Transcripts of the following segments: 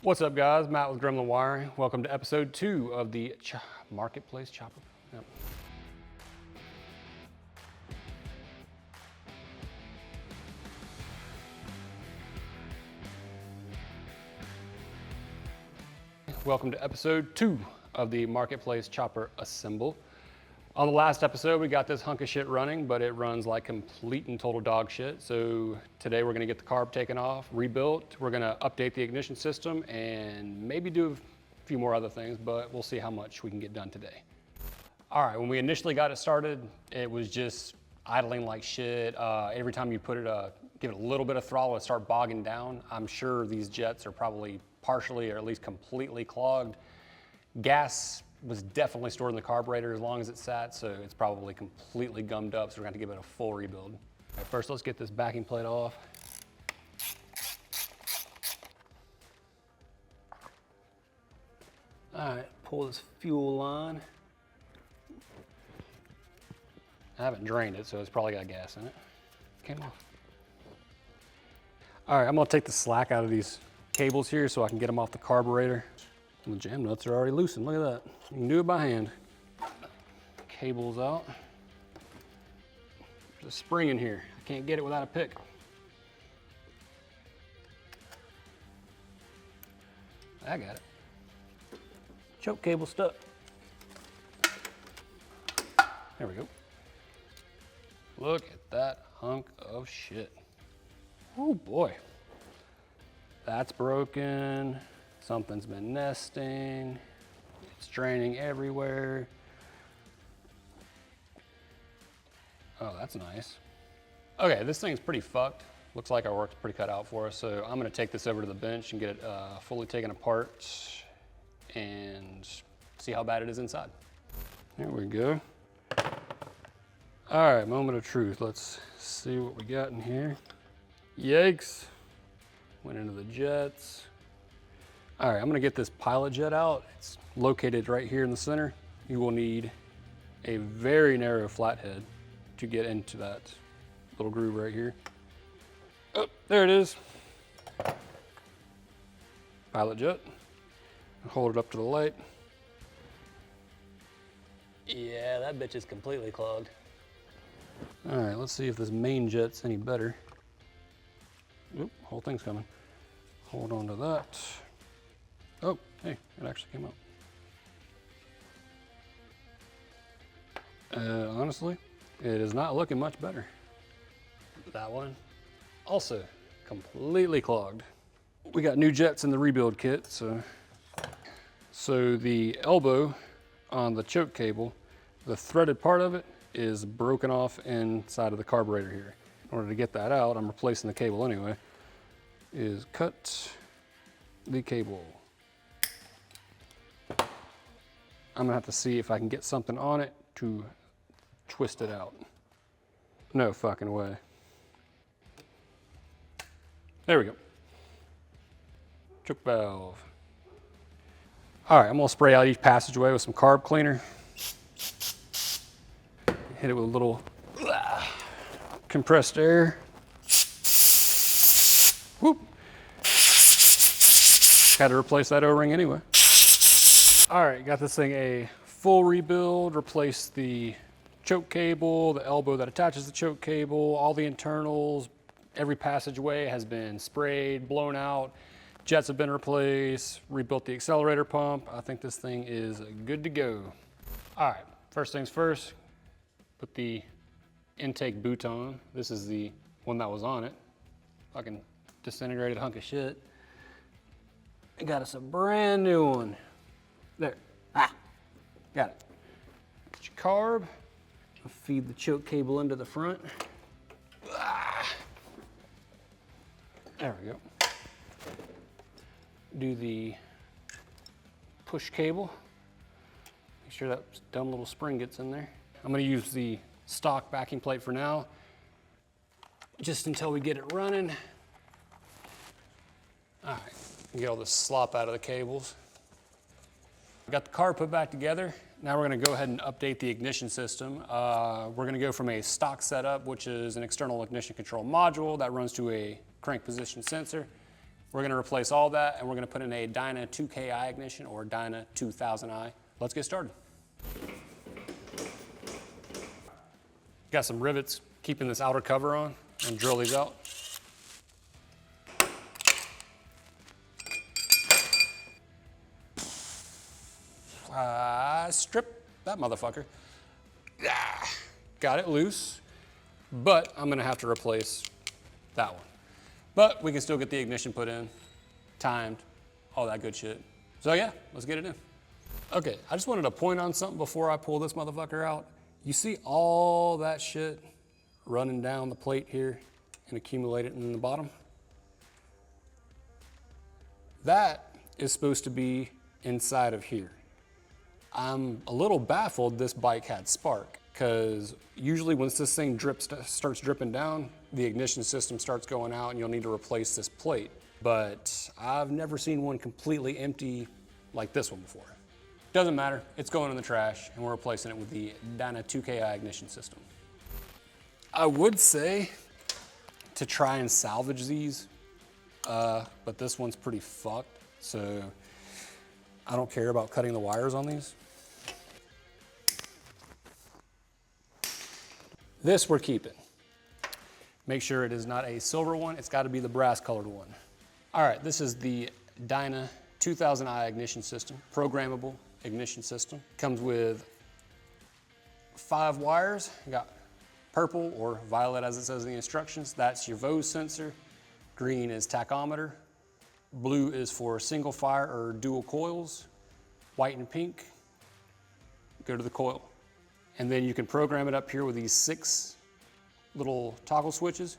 What's up, guys? Matt with Gremlin Wiring. Welcome to episode 2 of the Marketplace Chopper. Yep. Welcome to episode 2 of the Marketplace Chopper Assemble. On the last episode, we got this hunk of shit running, but it runs like complete and total dog shit. So today we're gonna get the carb taken off, rebuilt. We're gonna update the ignition system and maybe do a few more other things, but we'll see how much we can get done today. All right, when we initially got it started, it was just idling like shit. Every time you put it, give it a little bit of throttle, it start bogging down. I'm sure these jets are probably partially or at least completely clogged. Gas was definitely stored in the carburetor as long as it sat, so it's probably completely gummed up, so we're going to give it a full rebuild. All right, first, let's get this backing plate off. All right, pull this fuel line. I haven't drained it, so it's probably got gas in it. Came off. All right, I'm going to take the slack out of these cables here so I can get them off the carburetor. The jam nuts are already loosened, look at that. You can do it by hand. Cables out. There's a spring in here. I can't get it without a pick. I got it. Choke cable stuck. There we go. Look at that hunk of shit. Oh boy. That's broken. Something's been nesting. It's draining everywhere. Oh, that's nice. Okay, this thing's pretty fucked. Looks like our work's pretty cut out for us, so I'm gonna take this over to the bench and get it fully taken apart and see how bad it is inside. There we go. All right, moment of truth. Let's see what we got in here. Yikes. Went into the jets. All right, I'm gonna get this pilot jet out. It's located right here in the center. You will need a very narrow flathead to get into that little groove right here. Oh, there it is. Pilot jet. Hold it up to the light. Yeah, that bitch is completely clogged. All right, let's see if this main jet's any better. Oop, whole thing's coming. Hold on to that. Oh, hey, it actually came out. Honestly, it is not looking much better. That one, also completely clogged. We got new jets in the rebuild kit, so the elbow on the choke cable, the threaded part of it is broken off inside of the carburetor here. In order to get that out, I'm replacing the cable anyway, is cut the cable. I'm gonna have to see if I can get something on it to twist it out. No fucking way. There we go. Choke valve. All right, I'm gonna spray out each passageway with some carb cleaner. Hit it with a little compressed air. Whoop. Had to replace that O-ring anyway. All right, got this thing a full rebuild, replaced the choke cable, the elbow that attaches the choke cable, all the internals, every passageway has been sprayed, blown out, jets have been replaced, rebuilt the accelerator pump. I think this thing is good to go. All right, first things first, put the intake boot on. This is the one that was on it. Fucking disintegrated hunk of shit. I got us a brand new one. There, got it. Get your carb. I'll feed the choke cable into the front. There we go. Do the push cable. Make sure that dumb little spring gets in there. I'm gonna use the stock backing plate for now, just until we get it running. All right, get all this slop out of the cables. Got the car put back together. Now we're gonna go ahead and update the ignition system. We're gonna go from a stock setup, which is an external ignition control module that runs to a crank position sensor, We're gonna replace all that, and we're gonna put in a Dyna 2KI ignition or Dyna 2000i. Let's get started. Got some rivets keeping this outer cover on, and drill these out. Strip that motherfucker. Got it loose, but I'm gonna have to replace that one. But we can still get the ignition put in, timed, all that good shit. So yeah, let's get it in. Okay, I just wanted to point on something before I pull this motherfucker out. You see all that shit running down the plate here and accumulating in the bottom? That is supposed to be inside of here. I'm a little baffled this bike had spark, because usually once this thing starts dripping down, the ignition system starts going out and you'll need to replace this plate. But I've never seen one completely empty like this one before. Doesn't matter, it's going in the trash, and we're replacing it with the Dyna 2KI ignition system. I would say to try and salvage these, but this one's pretty fucked, so I don't care about cutting the wires on these. This we're keeping. Make sure it is not a silver one, it's gotta be the brass colored one. All right, this is the Dyna 2000i ignition system, programmable ignition system. Comes with 5 wires. You got purple or violet as it says in the instructions, that's your Vose sensor. Green is tachometer. Blue is for single fire or dual coils. White and pink go to the coil. And then you can program it up here with these 6 little toggle switches.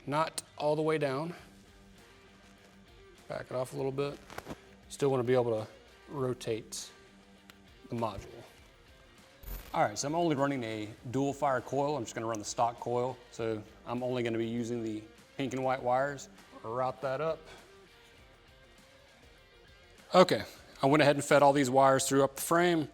Not all the way down. Back it off a little bit. Still want to be able to rotate the module. All right, so I'm only running a dual fire coil. I'm just gonna run the stock coil. So I'm only gonna be using the pink and white wires. Route that up. Okay, I went ahead and fed all these wires through up the frame.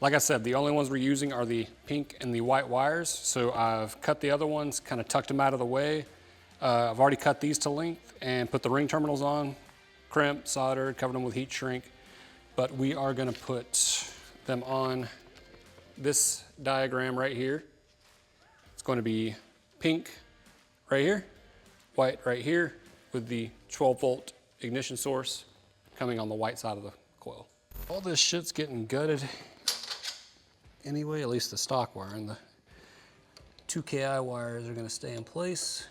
Like I said, the only ones we're using are the pink and the white wires. So I've cut the other ones, kind of tucked them out of the way. I've already cut these to length and put the ring terminals on, crimped, soldered, covered them with heat shrink. But we are gonna put them on this diagram right here. It's going to be pink right here, white right here, with the 12-volt ignition source coming on the white side of the coil. All this shit's getting gutted anyway, at least the stock wire, and the 2KI wires are going to stay in place,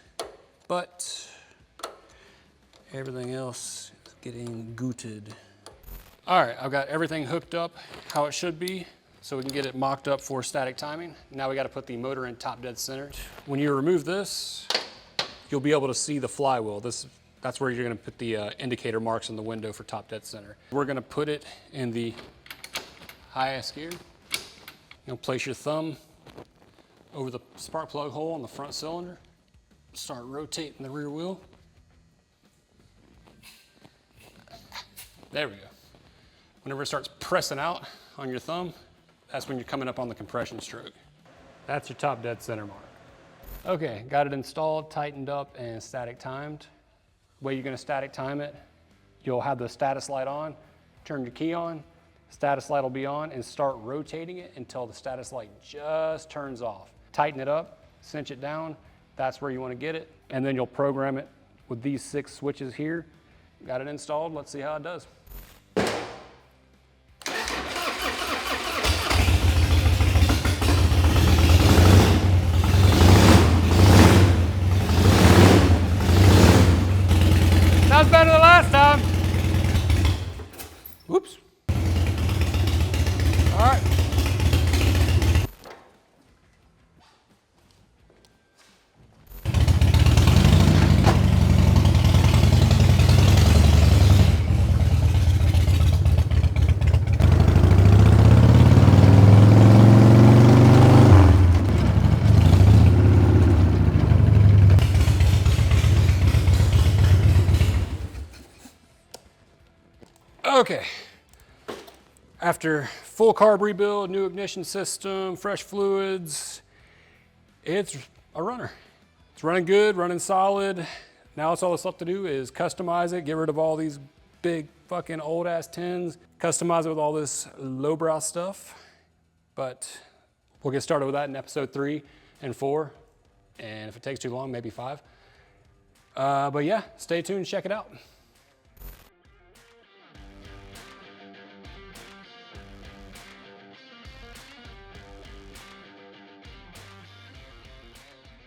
but everything else is getting gooted. All right, I've got everything hooked up how it should be, so we can get it mocked up for static timing. Now we got to put the motor in top dead center. When you remove this, you'll be able to see the flywheel. That's where you're going to put the indicator marks in the window for top dead center. We're going to put it in the highest gear. You'll place your thumb over the spark plug hole on the front cylinder. Start rotating the rear wheel. There we go. Whenever it starts pressing out on your thumb, that's when you're coming up on the compression stroke. That's your top dead center mark. Okay, got it installed, tightened up, and static timed. The way you're gonna static time it, you'll have the status light on, turn your key on, status light will be on, and start rotating it until the status light just turns off. Tighten it up, cinch it down, that's where you wanna get it, and then you'll program it with these 6 switches here. Got it installed, let's see how it does. Sounds better than last time. Whoops. All right. Okay, after full carb rebuild, new ignition system, fresh fluids, it's a runner. It's It's running good, running solid. Now it's all that's left to do is customize it, get rid of all these big fucking old ass tins, customize it with all this lowbrow stuff. But we'll get started with that in episode 3 and 4. And if it takes too long, maybe 5. But yeah, stay tuned, check it out.